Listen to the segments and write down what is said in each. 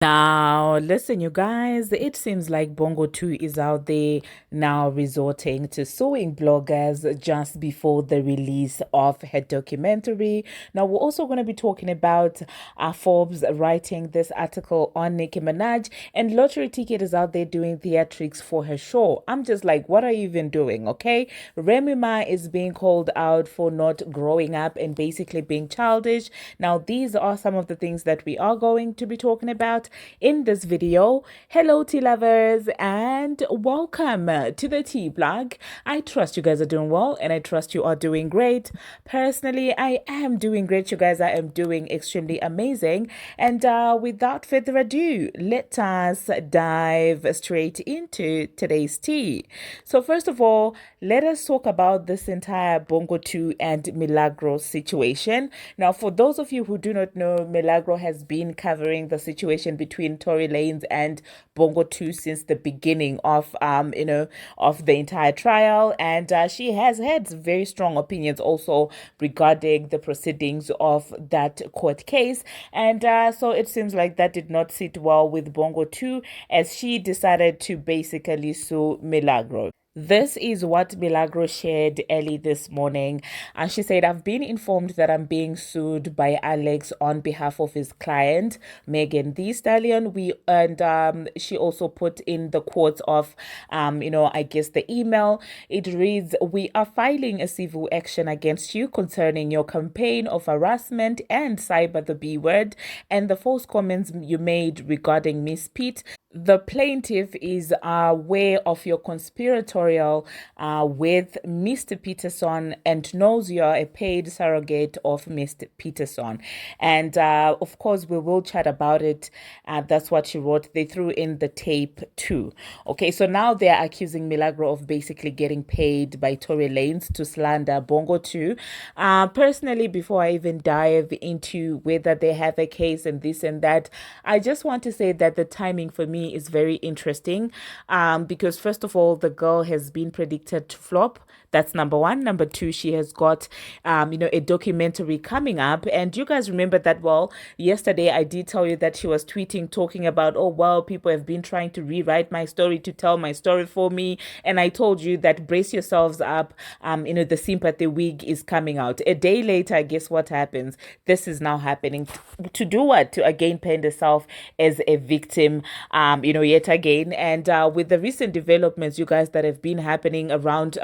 Now, listen, you guys, it seems like Bongo 2 is out there now resorting to suing bloggers just before the release of her documentary. Now, we're also going to be talking about Forbes writing this article on Nicki Minaj, and Lottery Ticket is out there doing theatrics for her show. I'm just like, what are you even doing? Okay. Remy Ma is being called out for not growing up and basically being childish. Now, these are some of the things that we are going to be talking about in this video. Hello tea lovers and welcome to the tea blog. I trust you guys are doing well and I trust you are doing great. Personally, I am doing great, you guys. I am doing extremely amazing, and without further ado, let us dive straight into today's tea. So first of all, let us talk about this entire Bongo 2 and Milagro situation. Now, for those of you who do not know, Milagro has been covering the situation between Tory Lanez and Bongo 2 since the beginning of of the entire trial, and she has had very strong opinions also regarding the proceedings of that court case. And so it seems like that did not sit well with Bongo 2, as she decided to basically sue Milagro. This is what Milagro shared early this morning. And she said, I've been informed that I'm being sued by Alex on behalf of his client, Megan Thee Stallion. She also put in the quotes of, I guess the email. It reads, we are filing a civil action against you concerning your campaign of harassment and cyber the B word and the false comments you made regarding Miss Pete. The plaintiff is aware of your conspiratorial with Mr. Peterson and knows you are a paid surrogate of Mr. Peterson. And of course, we will chat about it. That's what she wrote. They threw in the tape too. Okay, so now they're accusing Milagro of basically getting paid by Tory Lanez to slander Bongo 2. Personally, before I even dive into whether they have a case and this and that, I just want to say that the timing for me is very interesting, because first of all, the girl has been predicted to flop. That's number one. Number two, she has got a documentary coming up, and you guys remember that well. Yesterday I did tell you that she was tweeting talking about, oh well, people have been trying to rewrite my story, to tell my story for me, and I told you that brace yourselves up. The sympathy wig is coming out. A day later, guess what happens? This is now happening. To do what? To again paint herself as a victim, yet again. And with the recent developments, you guys, that have been happening around,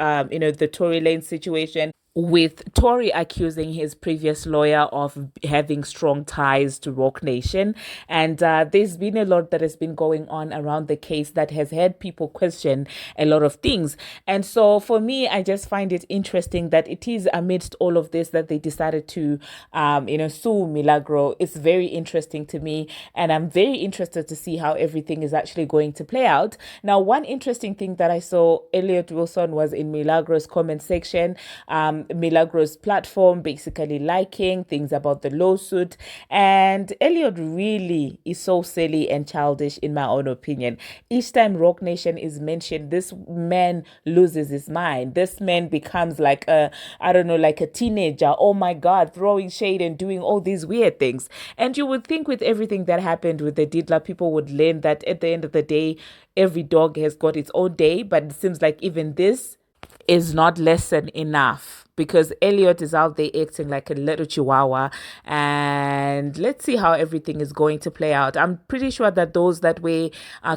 the Tory Lane situation, with Tory accusing his previous lawyer of having strong ties to Rock Nation. And there's been a lot that has been going on around the case that has had people question a lot of things. And so for me, I just find it interesting that it is amidst all of this that they decided to, sue Milagro. It's very interesting to me. And I'm very interested to see how everything is actually going to play out. Now, one interesting thing that I saw, Elliot Wilson was in Milagro's comment section. Milagro's platform, basically liking things about the lawsuit. And Elliot really is so silly and childish, in my own opinion. Each time Rock Nation is mentioned, this man loses his mind. This man becomes like like a teenager. Oh my God, throwing shade and doing all these weird things. And you would think with everything that happened with the Didla, people would learn that at the end of the day, every dog has got its own day. But it seems like even this is not lesson enough, because Elliot is out there acting like a little chihuahua, and let's see how everything is going to play out. I'm pretty sure that those that were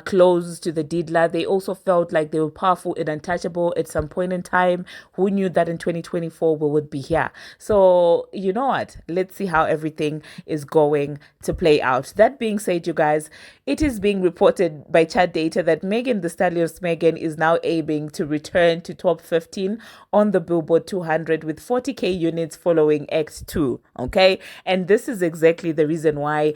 close to the Didla, they also felt like they were powerful and untouchable at some point in time. Who knew that in 2024 we would be here? So you know what? Let's see how everything is going to play out. That being said, you guys, it is being reported by chat data that Megan Thee Stallion's Megan is now aiming to return to top 15 on the Billboard 200 with 40k units following Act 2. Okay, and this is exactly the reason why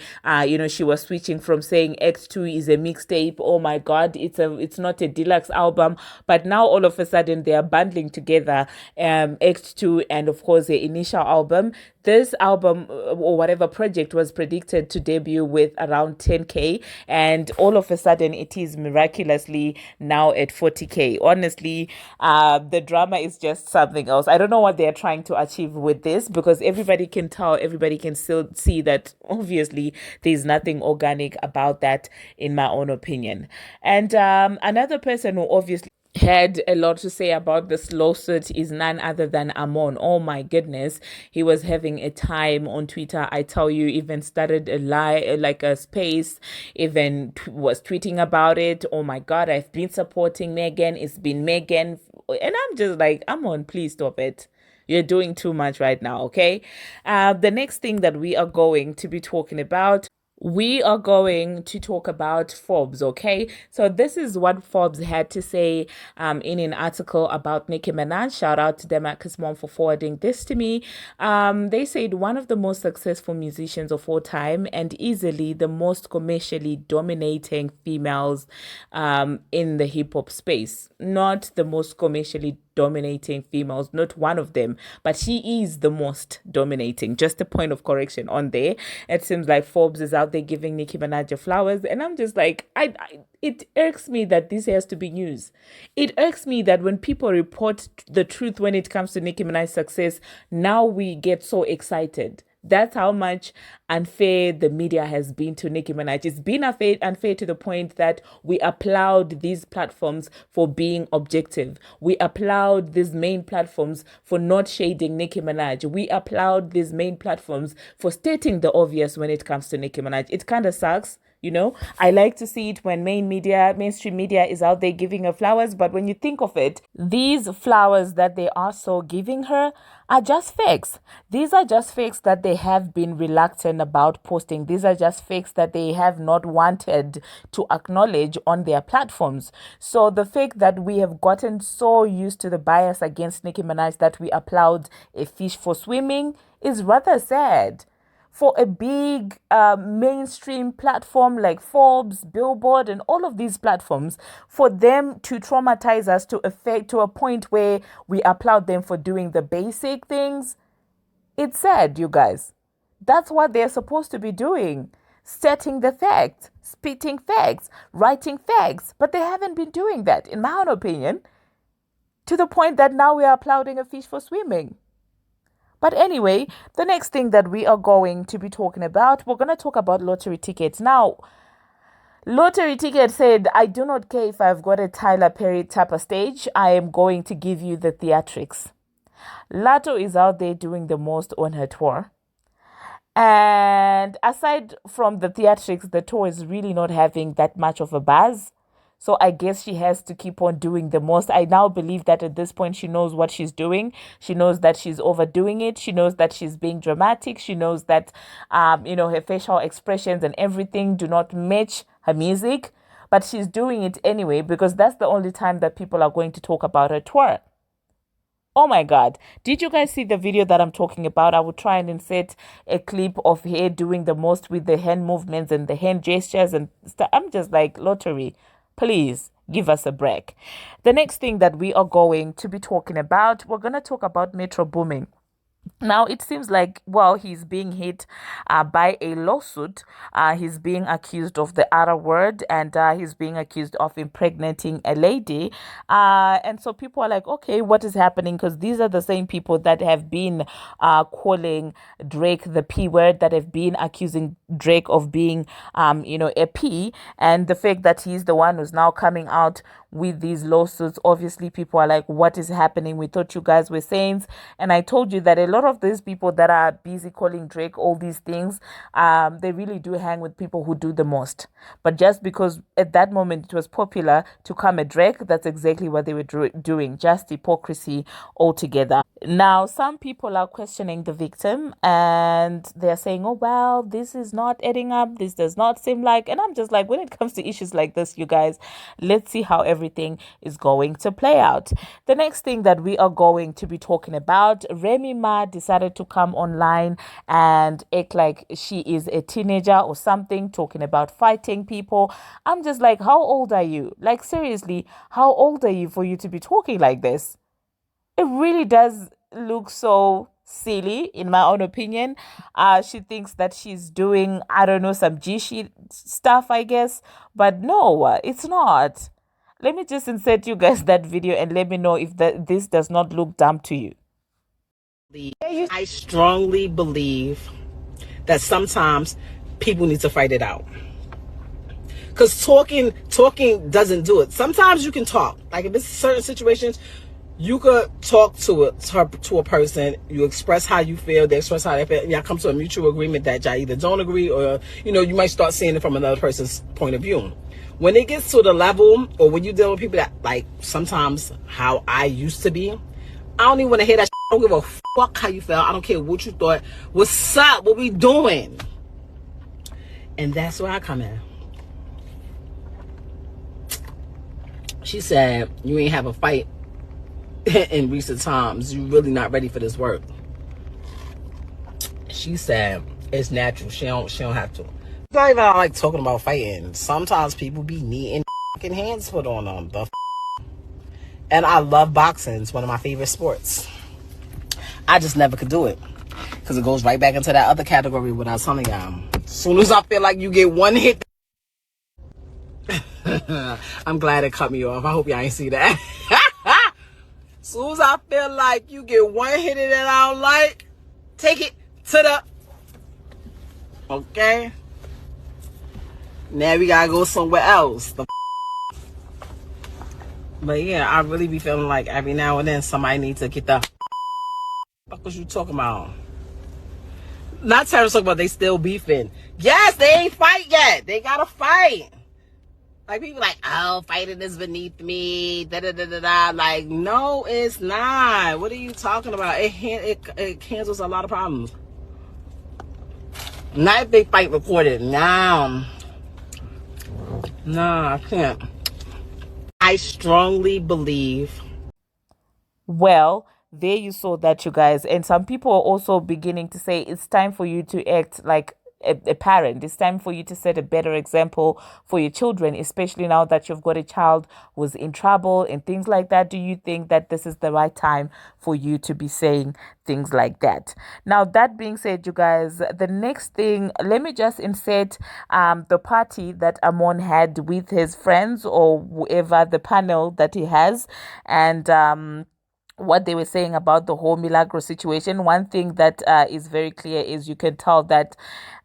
she was switching from saying Act 2 is a mixtape. Oh my God, it's not a deluxe album, but now all of a sudden they are bundling together Act 2 and of course the initial album. This album or whatever project was predicted to debut with around 10k, and all of a sudden it is miraculously now at 40k. Honestly, the drama is just something else. I don't know what they're trying to achieve with this, because everybody can tell, everybody can still see that obviously there's nothing organic about that, in my own opinion. And another person who obviously had a lot to say about this lawsuit is none other than Armon. Oh my goodness, he was having a time on Twitter. I tell you, even started a lie, like a space, even was tweeting about it. Oh my God, I've been supporting Megan. It's been Megan. And I'm just like, Armon, please stop it. You're doing too much right now, okay? The next thing that we are going to be talking about, we are going to talk about Forbes, okay? So this is what Forbes had to say in an article about Nicki Minaj. Shout out to them at Mom for forwarding this to me. They said one of the most successful musicians of all time and easily the most commercially dominating females in the hip hop space. Not the most commercially dominating females, not one of them, but she is the most dominating. Just a point of correction on there. It seems like Forbes is out there giving Nicki Minaj flowers, and I'm just like, it irks me that this has to be news. It irks me that when people report the truth when it comes to Nicki Minaj's success, now we get so excited. That's how much unfair the media has been to Nicki Minaj. It's been unfair to the point that we applaud these platforms for being objective. We applaud these main platforms for not shading Nicki Minaj. We applaud these main platforms for stating the obvious when it comes to Nicki Minaj. It kind of sucks. You know, I like to see it when mainstream media is out there giving her flowers. But when you think of it, these flowers that they are so giving her are just fakes. These are just fakes that they have been reluctant about posting. These are just fakes that they have not wanted to acknowledge on their platforms. So the fact that we have gotten so used to the bias against Nicki Minaj that we applaud a fish for swimming is rather sad. For a big mainstream platform like Forbes, Billboard, and all of these platforms, for them to traumatize us to a point where we applaud them for doing the basic things, it's sad, you guys. That's what they're supposed to be doing. Setting the facts, spitting facts, writing facts. But they haven't been doing that, in my own opinion, to the point that now we are applauding a fish for swimming. But anyway, the next thing that we are going to be talking about, we're going to talk about lottery tickets. Now, lottery ticket said, I do not care if I've got a Tyler Perry type of stage. I am going to give you the theatrics. Latto is out there doing the most on her tour. And aside from the theatrics, the tour is really not having that much of a buzz. So I guess she has to keep on doing the most. I now believe that at this point, she knows what she's doing. She knows that she's overdoing it. She knows that she's being dramatic. She knows that, her facial expressions and everything do not match her music. But she's doing it anyway because that's the only time that people are going to talk about her tour. Oh my God. Did you guys see the video that I'm talking about? I will try and insert a clip of her doing the most with the hand movements and the hand gestures and stuff. I'm just like, lottery. Please give us a break. The next thing that we are going to be talking about, we're going to talk about Metroboomin. Now, it seems like, well, he's being hit by a lawsuit. He's being accused of the other word and he's being accused of impregnating a lady. And so people are like, okay, what is happening? Because these are the same people that have been calling Drake the P word, that have been accusing Drake of being, a P. And the fact that he's the one who's now coming out with these lawsuits, obviously people are like, what is happening? We thought you guys were saints. And I told you that a lot of these people that are busy calling Drake all these things, they really do hang with people who do the most. But just because at that moment it was popular to come at Drake, that's exactly what they were doing. Just hypocrisy altogether. Now, some people are questioning the victim and they're saying, oh, well, this is not adding up. This does not seem like, and I'm just like, when it comes to issues like this, you guys, let's see how everything is going to play out. The next thing that we are going to be talking about, Remy Ma decided to come online and act like she is a teenager or something, talking about fighting people. I'm just like, how old are you? Like, seriously, how old are you for you to be talking like this? It really does look so silly, in my own opinion. She thinks that she's doing, I don't know, some G stuff, I guess. But no, it's not. Let me just insert you guys that video and let me know if this does not look dumb to you. I strongly believe that sometimes people need to fight it out. Because talking doesn't do it. Sometimes you can talk. Like if it's certain situations, you could talk to a person. You express how you feel. They express how they feel. And y'all come to a mutual agreement that y'all either don't agree or, you might start seeing it from another person's point of view. When it gets to the level, or when you deal with people that, like, sometimes how I used to be, I don't even want to hear that shit. I don't give a fuck how you felt. I don't care what you thought. What's up? What we doing? And that's where I come in. She said, you ain't have a fight in recent times. You really not ready for this work. She said, it's natural. She don't have to. It's not even like talking about fighting. Sometimes people be needing fucking hands put on them. And I love boxing. It's one of my favorite sports. I just never could do it. Because it goes right back into that other category what I was telling y'all. As soon as I feel like you get one hit, I'm glad it cut me off. I hope y'all ain't see that. As soon as I feel like you get one hit that I don't like, take it to the... Okay? Now we gotta go somewhere else. But yeah, I really be feeling like every now and then somebody needs to get the... What was you talking about? Not Tara talking about they still beefing. Yes, they ain't fight yet. They gotta fight. Like, people like, oh, fighting is beneath me, da-da-da-da-da. Like, no, it's not. What are you talking about? It cancels a lot of problems. Not if they fight recorded. Nah, I can't. I strongly believe. Well, there you saw that, you guys. And some people are also beginning to say it's time for you to act like a parent. It's time for you to set a better example for your children, especially now that you've got a child who's in trouble and things like that. Do you think that this is the right time for you to be saying things like that? Now, that being said, you guys, the next thing, let me just insert the party that Armon had with his friends, or whoever, the panel that he has, and what they were saying about the whole Milagro situation. One thing that is very clear is you can tell that,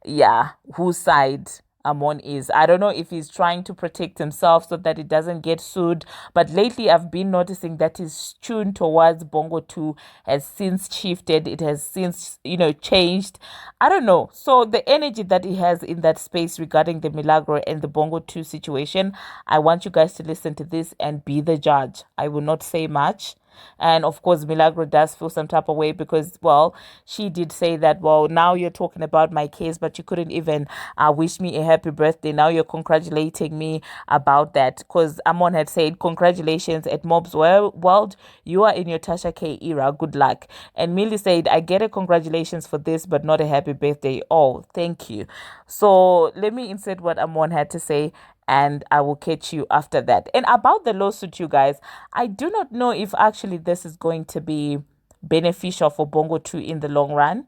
yeah, whose side Armon is. I don't know if he's trying to protect himself so that he doesn't get sued, but lately I've been noticing that his tune towards Bongo 2 has since shifted. It has since, changed. I don't know. So the energy that he has in that space regarding the Milagro and the Bongo 2 situation, I want you guys to listen to this and be the judge. I will not say much. And of course, Milagro does feel some type of way because, well, she did say that, well, now you're talking about my case, but you couldn't even wish me a happy birthday. Now you're congratulating me about that. Because Armon had said, congratulations at Mob's World. You are in your Tasha K era. Good luck. And Millie said, I get a congratulations for this, but not a happy birthday. Oh, thank you. So let me insert what Armon had to say, and I will catch you after that. And about the lawsuit, you guys, I do not know if actually this is going to be beneficial for Bongo 2 in the long run,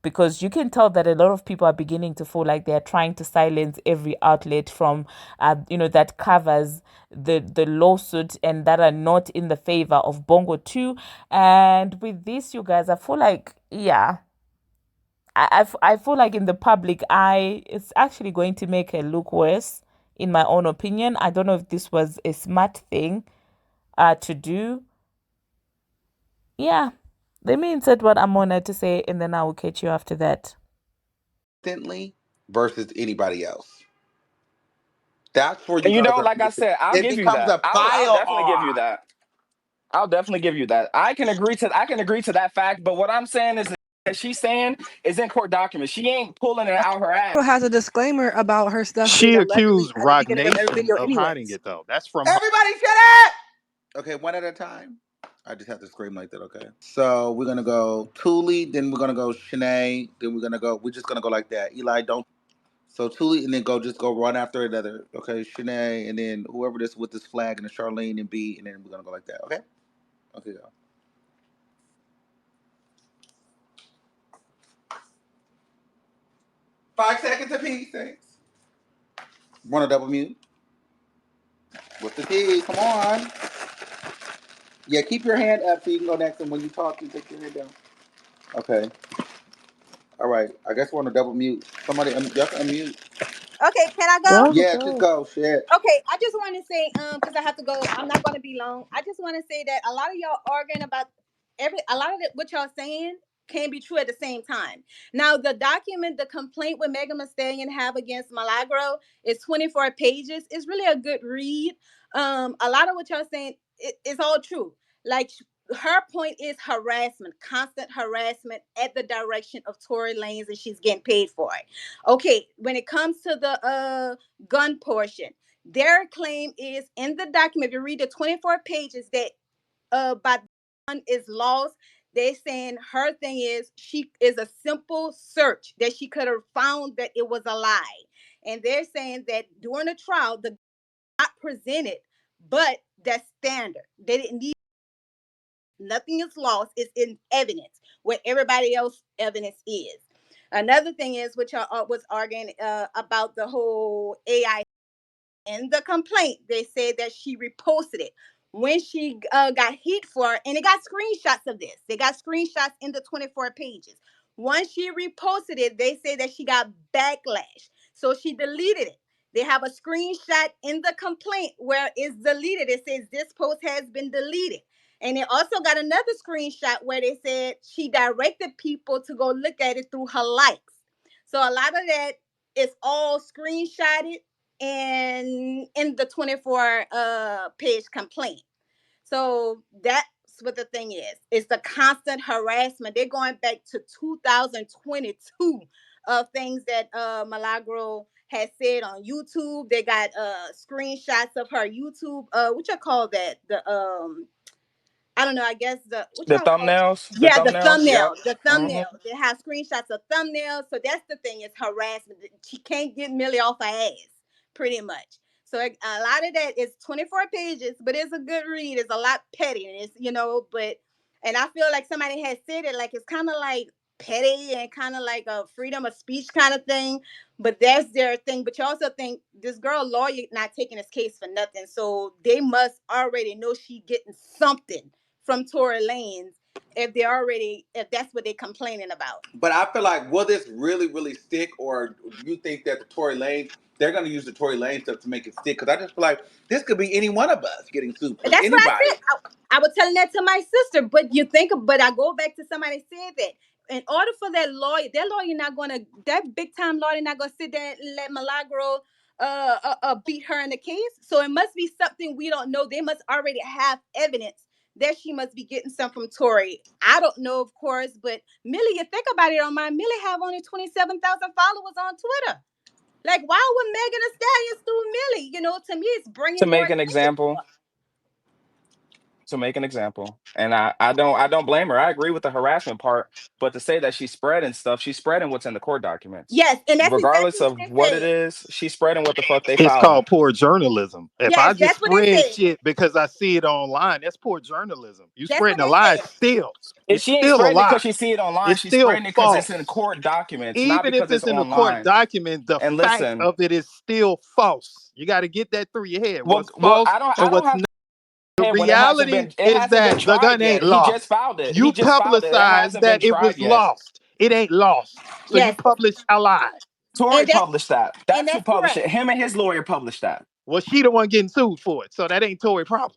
because you can tell that a lot of people are beginning to feel like they're trying to silence every outlet from, that covers the lawsuit and that are not in the favor of Bongo 2. And with this, you guys, I feel like, yeah, I feel like in the public eye, it's actually going to make it look worse, in my own opinion. I don't know if this was a smart thing to do. Yeah. Let me insert what I'm on to say, and then I will catch you after that. Versus anybody else. That's where you And guys are. like I said, I'll give you that. I'll definitely give you that. I'll definitely give you that. I can agree to that fact, but what I'm saying is that she's saying is in court documents. She ain't pulling it out her ass. Has a disclaimer about her stuff. She accused Rock Nation of hiding it, though. That's from everybody. Shut up. Okay, one at a time. I just have to scream like that. Okay. So we're gonna go Thule, then we're gonna go Shanae, then we're just gonna go like that. Eli, don't. So Thule, and then just go run after another. Okay, Shanae, and then whoever this with this flag, and then Charlene and B, and then we're gonna go like that. Okay. Okay, go. 5 seconds apiece, thanks. Want to double mute? What's the T? Come on. Yeah, keep your hand up so you can go next, and when you talk, you take your head down. Okay. All right. I guess we're on a double mute. Somebody, y'all can unmute. Okay, can I go? Go. Yeah, just go. Shit. Okay, I just want to say, because I have to go. I'm not going to be long. I just want to say that a lot of y'all arguing about a lot of what y'all saying can be true at the same time. Now, the document, the complaint with Megan Thee Stallion have against Milagro is 24 pages. It's really a good read. A lot of what y'all saying is all true. Like her point is harassment, constant harassment at the direction of Tory Lanez, and she's getting paid for it. Okay, when it comes to the gun portion, their claim is in the document. If you read the 24 pages that by gun is lost, they're saying her thing is she is a simple search that she could have found that it was a lie. And they're saying that during the trial, the not presented, but that's standard. They didn't need nothing is lost, it's in evidence where everybody else evidence is. Another thing is which I was arguing about the whole AI. In the complaint, they said that she reposted it when she got heat for it, and they got screenshots of this. They got screenshots in the 24 pages. Once she reposted it, they say that she got backlash, so she deleted it. They have a screenshot in the complaint where it's deleted. It says this post has been deleted. And they also got another screenshot where they said she directed people to go look at it through her likes. So a lot of that is all screenshotted and in the 24 page complaint. So that's what the thing is. It's the constant harassment. They're going back to 2022 of things that Milagro has said on YouTube. They got screenshots of her YouTube what you call that? The I don't know. I guess what The y'all call it? thumbnails. The Yeah, the thumbnails. Yep. thumbnail. The thumbnail. They have screenshots of thumbnails. So that's the thing. It's harassment. She can't get Millie off her ass, pretty much. So a lot of that is 24 pages, but it's a good read. It's a lot petty, and it's but and I feel like somebody has said it like it's kind of like petty and kind of like a freedom of speech kind of thing. But that's their thing. But you also think this girl lawyer not taking this case for nothing, so they must already know she getting something from Tory Lanez if that's what they're complaining about. But I feel like, will this really, really stick, or do you think that the Tory Lanez, they're going to use the Tory Lanez stuff to make it stick? Because I just feel like this could be any one of us getting sued. That's anybody. what I said. I was telling that to my sister, but I go back to somebody said that. In order for that lawyer that big time lawyer not gonna sit there and let Milagro beat her in the case. So it must be something we don't know. They must already have evidence that she must be getting some from Tory. I don't know, of course, but Millie, you think about it on mine. Millie have only 27,000 followers on Twitter. Like, why would Megan Thee Stallion sue Millie? To me, it's bringing To more make an attention to example. her. To make an example. And I don't blame her. I agree with the harassment part, but to say that she's spreading stuff, she's spreading what's in the court documents. Yes, and that's Regardless exactly what of they what it said. is, she's spreading what the fuck they It's filing. called poor journalism. If I Yes, just that's what they spread said. shit because I see it online, that's poor journalism. You That's what spreading a they lie said. still. If It's she ain't still a spreading it lie. because she see it online, It's she's still spreading it because it's in false. court documents, not Even if because it's it's in the court online. document, the And fact listen, of it is still false. You got to get that through your head. well, What's well, false I don't, and I don't what's have not. to The when it hasn't reality been, it is hasn't been that the tried gun yet. ain't He just lost. filed it. He You just filed it. It publicized hasn't been that it tried was yet. lost. It ain't lost. So you Yes, published a lie. Tory and that's published that. and That's who that's published correct. it. Him and his lawyer published that. Well, she the one getting sued for it. So that ain't Tory problem.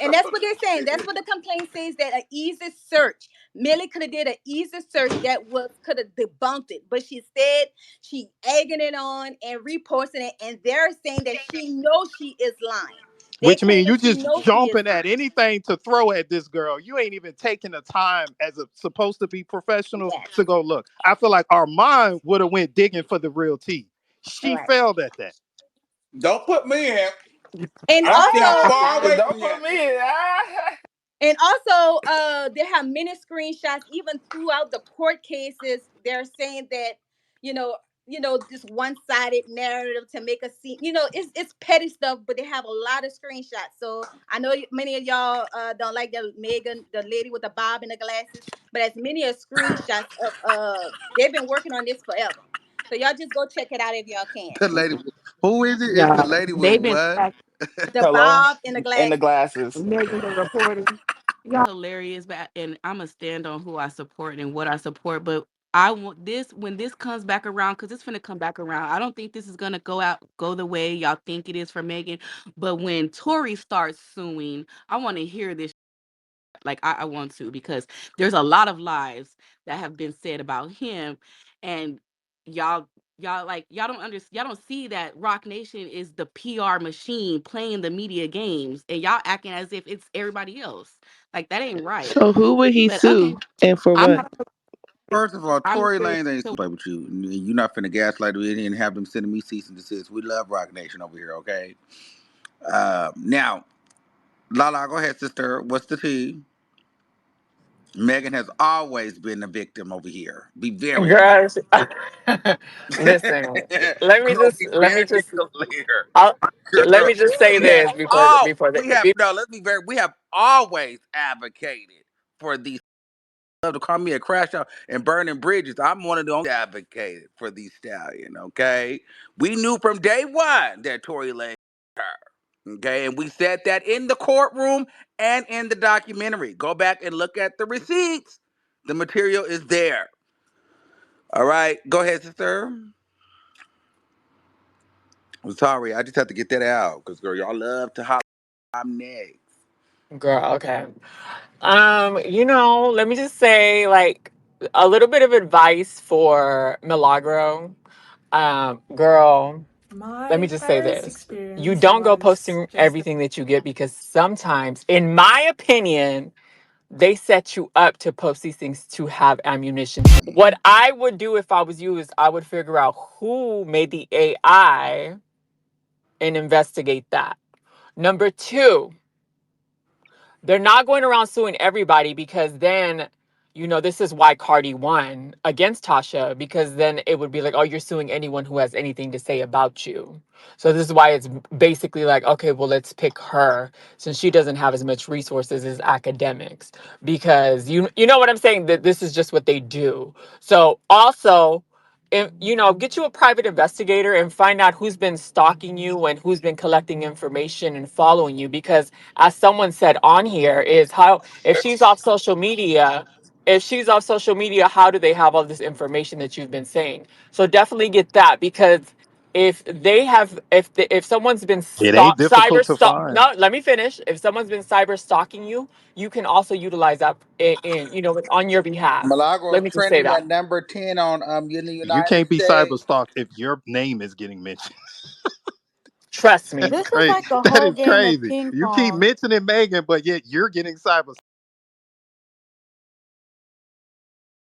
And that's what they're saying. That's what the complaint says, that an easy search. Millie could have did an easy search that could have debunked it, but she said she egging it on and reposting it, and they're saying that she knows she is lying. They Which claim means that you she just knows she is jumping at lying. anything to throw at this girl. You ain't even taking the time as a supposed to be professional Yes, to go look. I feel like our mind would have went digging for the real tea. all She right. failed at that. Don't put me in. And I stand also, far away Don't from put that. me in. they have many screenshots even throughout the court cases. They're saying that, you know, this one-sided narrative to make a scene. It's petty stuff, but they have a lot of screenshots. So I know many of y'all don't like the Megan, the lady with the bob and the glasses, but as many as screenshots of they've been working on this forever. So y'all just go check it out if y'all can. The lady, who is it? It's the Yeah, lady with they've been what? tracked. The Hello? bob and the In the glasses. glasses. Megan the reporter. Yeah, hilarious, but and I'm a stand on who I support and what I support. But I want this when this comes back around because it's gonna come back around. I don't think this is gonna go the way y'all think it is for Megan. But when Tory starts suing, I want to hear this. Like I want to because there's a lot of lies that have been said about him, and y'all y'all don't understand, y'all don't see that Rock Nation is the PR machine playing the media games, and y'all acting as if it's everybody else. Like that ain't right. So who would he But okay, sue and for I'm what? not. First of all, I'm Tory curious. Lanez ain't To, play with you. You're not finna gaslight me and have them sending me cease and desist. We love Rock Nation over here, okay? Now, Lala, go ahead, sister. What's the tea? Megan has always been a victim over here. Be very clear. Girl, listen. Let me Girl, just be let me very just clear. I'll, let Girl, me just say this we have no. Let's be very. We have always advocated for these. Love to call me a crash out and burning bridges. I'm one of the only advocated for these stallion. Okay, we knew from day one that Tory Lanez was her. Okay, and we said that in the courtroom and in the documentary. Go back and look at the receipts. The material is there. All right, go ahead, sister. I'm sorry, I just have to get that out because girl, y'all love to hop. I'm next. girl, okay. Let me just say like a little bit of advice for Milagro. Girl, let me My just say parents' this. You experience don't go was posting just everything that you get because sometimes, in my opinion, they set you up to post these things to have ammunition. What I would do if I was you is I would figure out who made the AI and investigate that. Number two, they're not going around suing everybody because then, this is why Cardi won against Tasha because then it would be like, oh, you're suing anyone who has anything to say about you. So this is why it's basically like, okay, well, let's pick her since she doesn't have as much resources as academics because you know what I'm saying, that this is just what they do. So also, if, get you a private investigator and find out who's been stalking you and who's been collecting information and following you because as someone said on here is how if she's off social media, how do they have all this information that you've been saying? So definitely get that because if someone's been It ain't difficult to find. no, let me finish. If someone's been cyber stalking you, you can also utilize that on your behalf. Milagro Let is me just say trending that. at number 10 on in the You United can't be cyber States. stalked if your name is getting mentioned. Trust me. That's This is crazy. like a That whole is game of crazy. ping You keep pong. mentioning Megan, but yet you're getting cyber.